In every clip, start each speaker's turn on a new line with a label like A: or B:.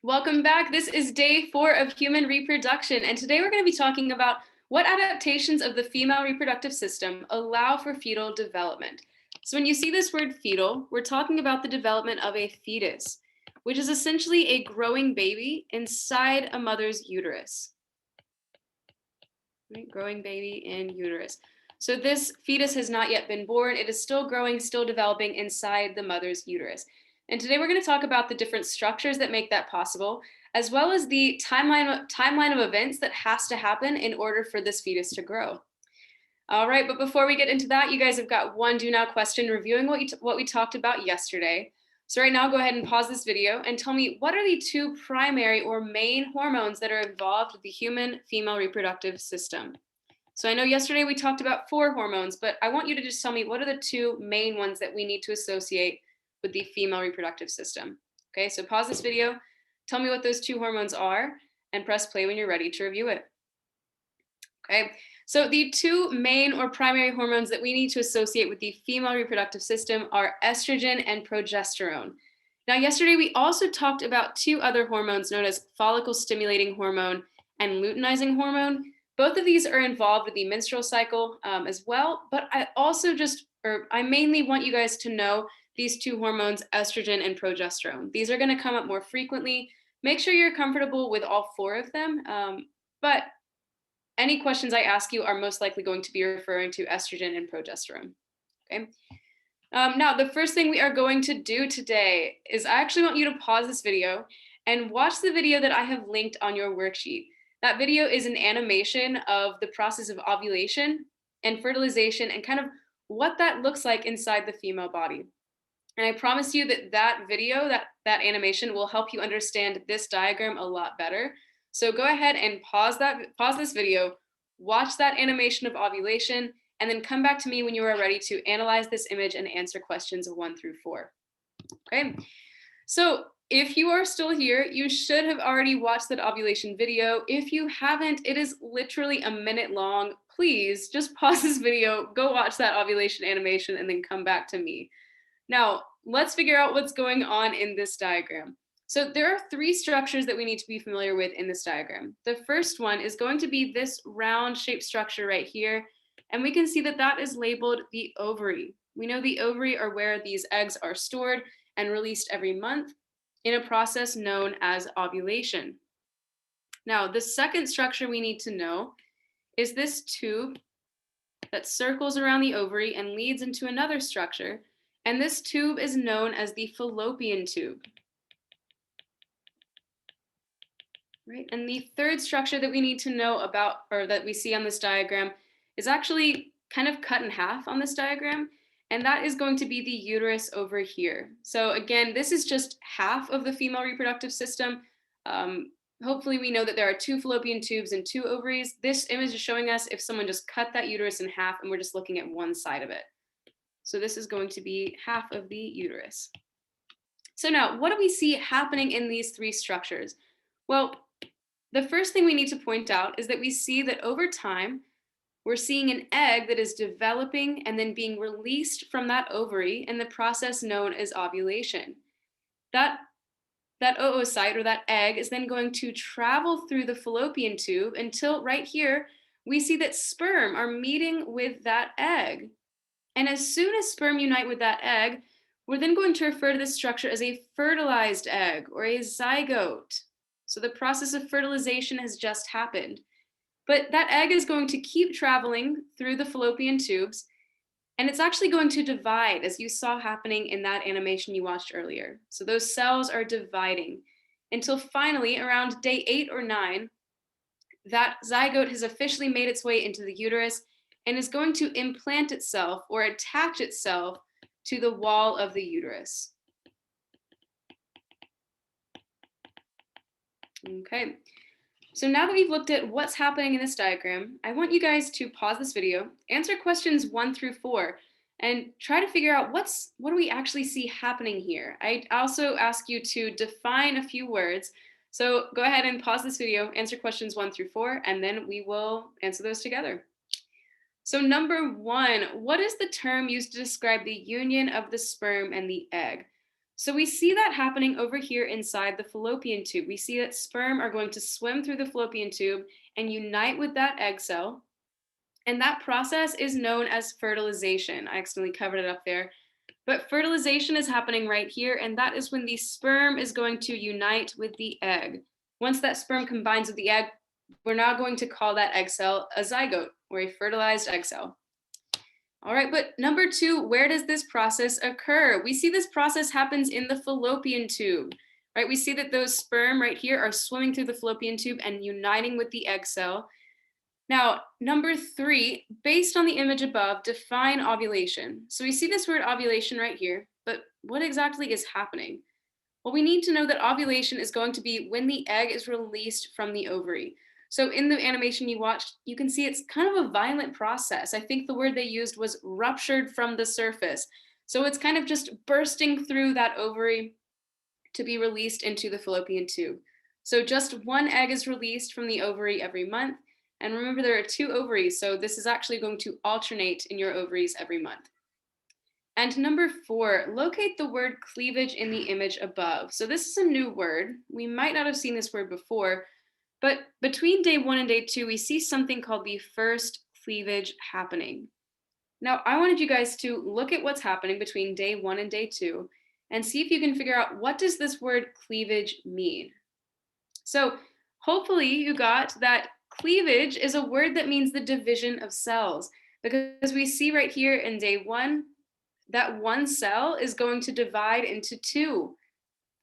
A: Welcome back. This is day 4 of human reproduction, and today we're going to be talking about what adaptations of the female reproductive system allow for fetal development. So when you see this word fetal, we're talking about the development of a fetus, which is essentially a growing baby inside a mother's uterus. Right? Growing baby in uterus. So this fetus has not yet been born. It is still growing, still developing inside the mother's uterus. And today we're going to talk about the different structures that make that possible, as well as the timeline of events that has to happen in order for this fetus to grow. All right, but before we get into that, you guys have got one do now question reviewing what we talked about yesterday. So right now, go ahead and pause this video and tell me, what are the two primary or main hormones that are involved with the human female reproductive system? So I know yesterday we talked about 4 hormones, but I want you to just tell me, what are the 2 main ones that we need to associate with the female reproductive system? Okay, so pause this video, tell me what those 2 hormones are, and press play when you're ready to review it. Okay, so the 2 main or primary hormones that we need to associate with the female reproductive system are estrogen and progesterone. Now, yesterday we also talked about 2 other hormones known as follicle stimulating hormone and luteinizing hormone. Both of these are involved with the menstrual cycle as well, but I mainly want you guys to know these 2 hormones, estrogen and progesterone. These are going to come up more frequently. Make sure you're comfortable with all 4 of them, but any questions I ask you are most likely going to be referring to estrogen and progesterone. Okay. Now, the first thing we are going to do today is I actually want you to pause this video and watch the video that I have linked on your worksheet. That video is an animation of the process of ovulation and fertilization and kind of what that looks like inside the female body. And I promise you that video, that animation will help you understand this diagram a lot better. So go ahead and pause this video, watch that animation of ovulation, and then come back to me when you are ready to analyze this image and answer questions 1 through 4. Okay, so if you are still here, you should have already watched that ovulation video. If you haven't, it is literally a minute long. Please just pause this video, go watch that ovulation animation, and then come back to me. Now, let's figure out what's going on in this diagram. So there are 3 structures that we need to be familiar with in this diagram. The first one is going to be this round shaped structure right here. And we can see that that is labeled the ovary. We know the ovary are where these eggs are stored and released every month in a process known as ovulation. Now, the second structure we need to know is this tube that circles around the ovary and leads into another structure. And this tube is known as the fallopian tube. Right? And the third structure that we need to know about, or that we see on this diagram, is actually kind of cut in half on this diagram, and that is going to be the uterus over here. So again, this is just half of the female reproductive system. Hopefully we know that there are 2 fallopian tubes and 2 ovaries. This image is showing us if someone just cut that uterus in half and we're just looking at one side of it. So this is going to be half of the uterus. So now, what do we see happening in these 3 structures? Well, the first thing we need to point out is that we see that over time, we're seeing an egg that is developing and then being released from that ovary in the process known as ovulation. That oocyte, or that egg, is then going to travel through the fallopian tube until right here, we see that sperm are meeting with that egg. And as soon as sperm unite with that egg, we're then going to refer to this structure as a fertilized egg or a zygote. So the process of fertilization has just happened. But that egg is going to keep traveling through the fallopian tubes, and it's actually going to divide, as you saw happening in that animation you watched earlier. So those cells are dividing until finally, around day 8 or 9, that zygote has officially made its way into the uterus and is going to implant itself or attach itself to the wall of the uterus. Okay, so now that we've looked at what's happening in this diagram, I want you guys to pause this video, answer questions 1 through 4, and try to figure out what do we actually see happening here. I also ask you to define a few words. So go ahead and pause this video, answer questions 1 through 4, and then we will answer those together. So number 1, what is the term used to describe the union of the sperm and the egg? So we see that happening over here inside the fallopian tube. We see that sperm are going to swim through the fallopian tube and unite with that egg cell. And that process is known as fertilization. I accidentally covered it up there. But fertilization is happening right here, and that is when the sperm is going to unite with the egg. Once that sperm combines with the egg, we're now going to call that egg cell a zygote or a fertilized egg cell. All right, but number two, where does this process occur? We see this process happens in the fallopian tube, right? We see that those sperm right here are swimming through the fallopian tube and uniting with the egg cell. Now, number three, based on the image above, define ovulation. So we see this word ovulation right here, but what exactly is happening? Well, we need to know that ovulation is going to be when the egg is released from the ovary. So in the animation you watched, you can see it's kind of a violent process. I think the word they used was ruptured from the surface. So it's kind of just bursting through that ovary to be released into the fallopian tube. So just one egg is released from the ovary every month. And remember, there are two ovaries, so this is actually going to alternate in your ovaries every month. And number four, locate the word cleavage in the image above. So this is a new word. We might not have seen this word before, but between day 1 and day 2, we see something called the first cleavage happening. Now, I wanted you guys to look at what's happening between day 1 and day 2 and see if you can figure out, what does this word cleavage mean? So hopefully you got that cleavage is a word that means the division of cells, because we see right here in day 1 that one cell is going to divide into 2.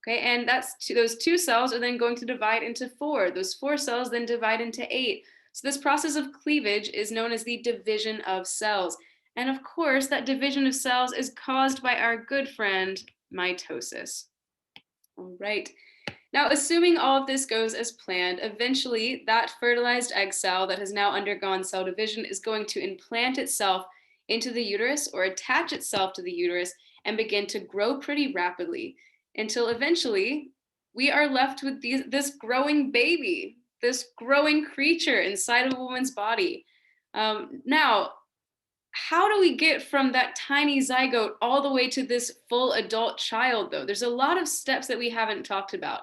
A: Okay, and those 2 cells are then going to divide into 4. Those 4 cells then divide into 8. So this process of cleavage is known as the division of cells. And of course, that division of cells is caused by our good friend, mitosis. All right. Now, assuming all of this goes as planned, eventually that fertilized egg cell that has now undergone cell division is going to implant itself into the uterus or attach itself to the uterus and begin to grow pretty rapidly until eventually we are left with this growing baby, this growing creature inside of a woman's body. Now, how do we get from that tiny zygote all the way to this full adult child, though? There's a lot of steps that we haven't talked about.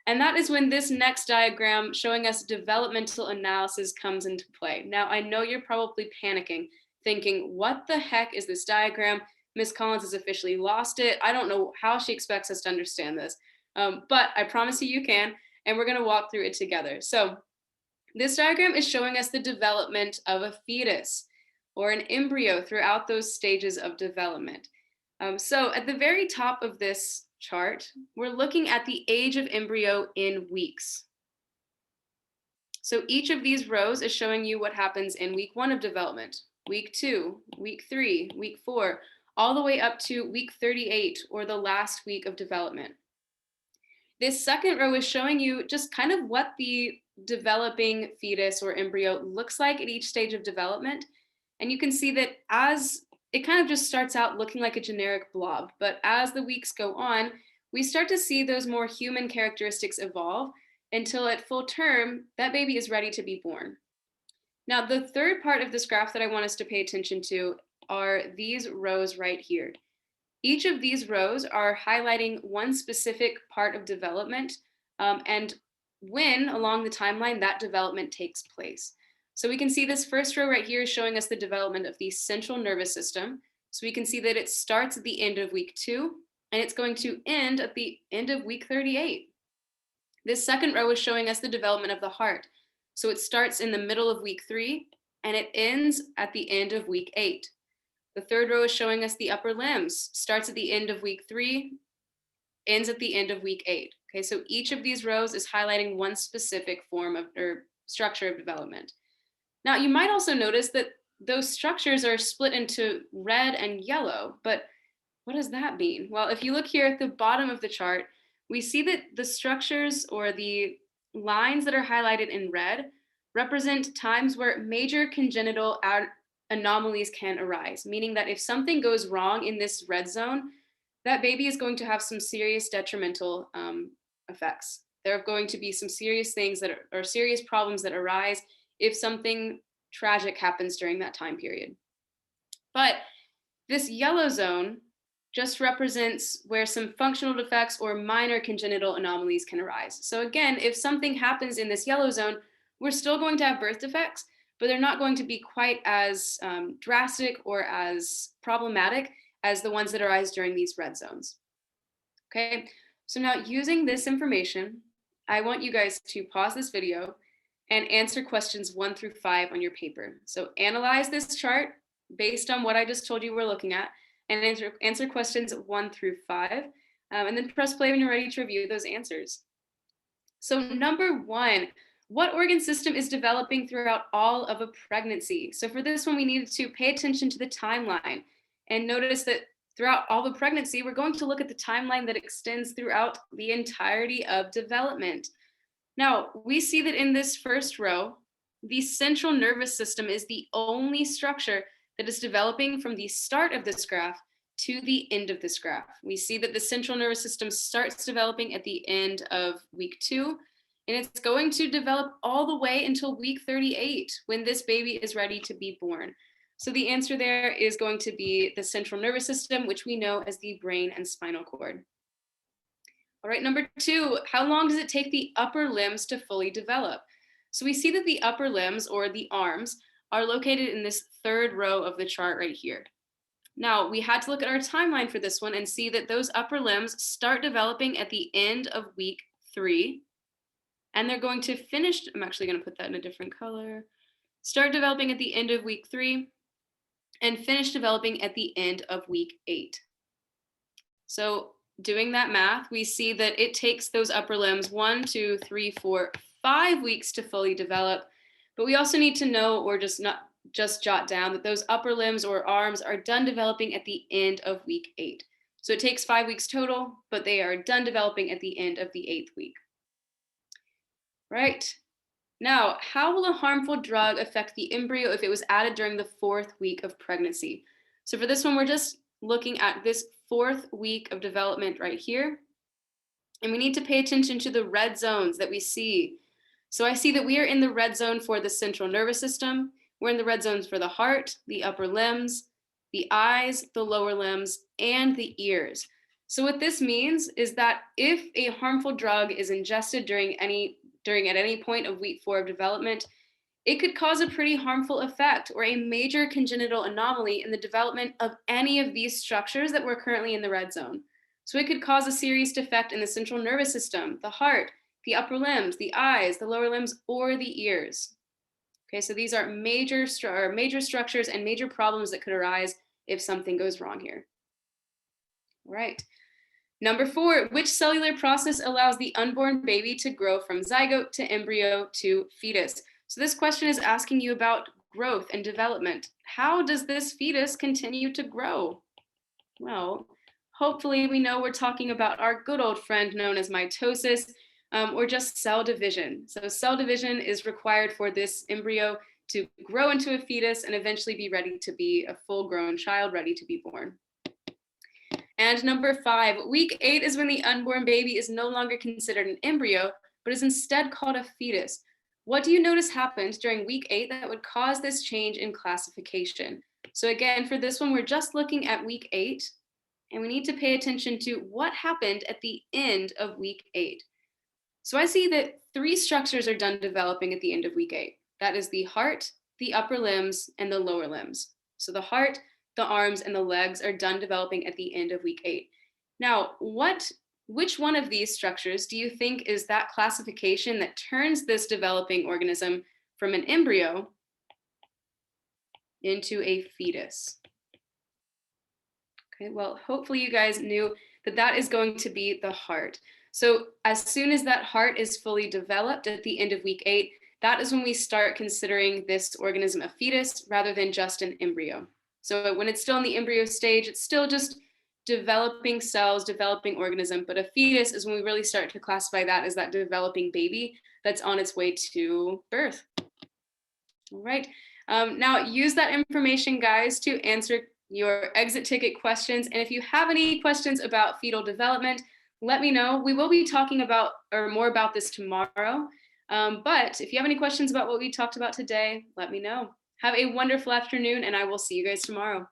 A: And that is when this next diagram showing us developmental analysis comes into play. Now, I know you're probably panicking, thinking, what the heck is this diagram? Miss Collins has officially lost it. I don't know how she expects us to understand this, but I promise you can, and we're gonna walk through it together. So this diagram is showing us the development of a fetus or an embryo throughout those stages of development. So at the very top of this chart, we're looking at the age of embryo in weeks. So each of these rows is showing you what happens in week 1 of development, week 2, week 3, week 4, all the way up to week 38, or the last week of development. This second row is showing you just kind of what the developing fetus or embryo looks like at each stage of development. And you can see that as it kind of just starts out looking like a generic blob, but as the weeks go on, we start to see those more human characteristics evolve until at full term, that baby is ready to be born. Now, the third part of this graph that I want us to pay attention to are these rows right here. Each of these rows are highlighting one specific part of development and when along the timeline that development takes place. So we can see this first row right here is showing us the development of the central nervous system. So we can see that it starts at the end of week 2 and it's going to end at the end of week 38. This second row is showing us the development of the heart. So it starts in the middle of week 3 and it ends at the end of week 8. The third row is showing us the upper limbs, starts at the end of week 3, ends at the end of week 8. Okay, so each of these rows is highlighting one specific form of or structure of development. Now, you might also notice that those structures are split into red and yellow, but what does that mean? Well, if you look here at the bottom of the chart, we see that the structures or the lines that are highlighted in red represent times where major congenital anomalies can arise, meaning that if something goes wrong in this red zone, that baby is going to have some serious detrimental effects. There are going to be some serious things that are serious problems that arise if something tragic happens during that time period. But this yellow zone just represents where some functional defects or minor congenital anomalies can arise. So again, if something happens in this yellow zone, we're still going to have birth defects, but they're not going to be quite as drastic or as problematic as the ones that arise during these red zones. Okay, so now using this information, I want you guys to pause this video and answer questions 1 through 5 on your paper. So analyze this chart based on what I just told you we're looking at, and answer questions 1 through 5, and then press play when you're ready to review those answers. So number 1, what organ system is developing throughout all of a pregnancy? So for this one, we needed to pay attention to the timeline and notice that throughout all the pregnancy, we're going to look at the timeline that extends throughout the entirety of development. Now, we see that in this first row, the central nervous system is the only structure that is developing from the start of this graph to the end of this graph. We see that the central nervous system starts developing at the end of week 2, and it's going to develop all the way until week 38 when this baby is ready to be born. So the answer there is going to be the central nervous system, which we know as the brain and spinal cord. All right, number 2, how long does it take the upper limbs to fully develop? So we see that the upper limbs, or the arms, are located in this third row of the chart right here. Now, we had to look at our timeline for this one and see that those upper limbs start developing at the end of week 3, and they're going to finish, I'm actually going to put that in a different color, start developing at the end of week 3, and finish developing at the end of week 8. So doing that math, we see that it takes those upper limbs 1, 2, 3, 4, 5 weeks to fully develop. But we also need to know, or just jot down, that those upper limbs or arms are done developing at the end of week 8. So it takes 5 weeks total, but they are done developing at the end of the 8th week. Right. Now, how will a harmful drug affect the embryo if it was added during the 4th week of pregnancy? So for this one, we're just looking at this 4th week of development right here. And we need to pay attention to the red zones that we see. So I see that we are in the red zone for the central nervous system. We're in the red zones for the heart, the upper limbs, the eyes, the lower limbs, and the ears. So what this means is that if a harmful drug is ingested during at any point of week 4 of development, it could cause a pretty harmful effect or a major congenital anomaly in the development of any of these structures that we're currently in the red zone. So it could cause a serious defect in the central nervous system, the heart, the upper limbs, the eyes, the lower limbs, or the ears. Okay, so these are major structures and major problems that could arise if something goes wrong here. All right. Number 4, which cellular process allows the unborn baby to grow from zygote to embryo to fetus? So this question is asking you about growth and development. How does this fetus continue to grow? Well, hopefully we know we're talking about our good old friend known as mitosis, or just cell division. So cell division is required for this embryo to grow into a fetus and eventually be ready to be a full-grown child ready to be born. And number 5, week 8 is when the unborn baby is no longer considered an embryo, but is instead called a fetus. What do you notice happened during week 8 that would cause this change in classification? So again, for this one, we're just looking at week 8, and we need to pay attention to what happened at the end of week 8. So I see that 3 structures are done developing at the end of week 8. That is the heart, the upper limbs, and the lower limbs. So the heart, the arms, and the legs are done developing at the end of week 8. Now, which one of these structures do you think is that classification that turns this developing organism from an embryo into a fetus? Okay, well, hopefully you guys knew that that is going to be the heart. So as soon as that heart is fully developed at the end of week 8, that is when we start considering this organism a fetus rather than just an embryo. So when it's still in the embryo stage, it's still just developing cells, developing organism, but a fetus is when we really start to classify that as that developing baby that's on its way to birth. All right, now use that information, guys, to answer your exit ticket questions. And if you have any questions about fetal development, let me know. We will be talking about more about this tomorrow. But if you have any questions about what we talked about today, let me know. Have a wonderful afternoon, and I will see you guys tomorrow.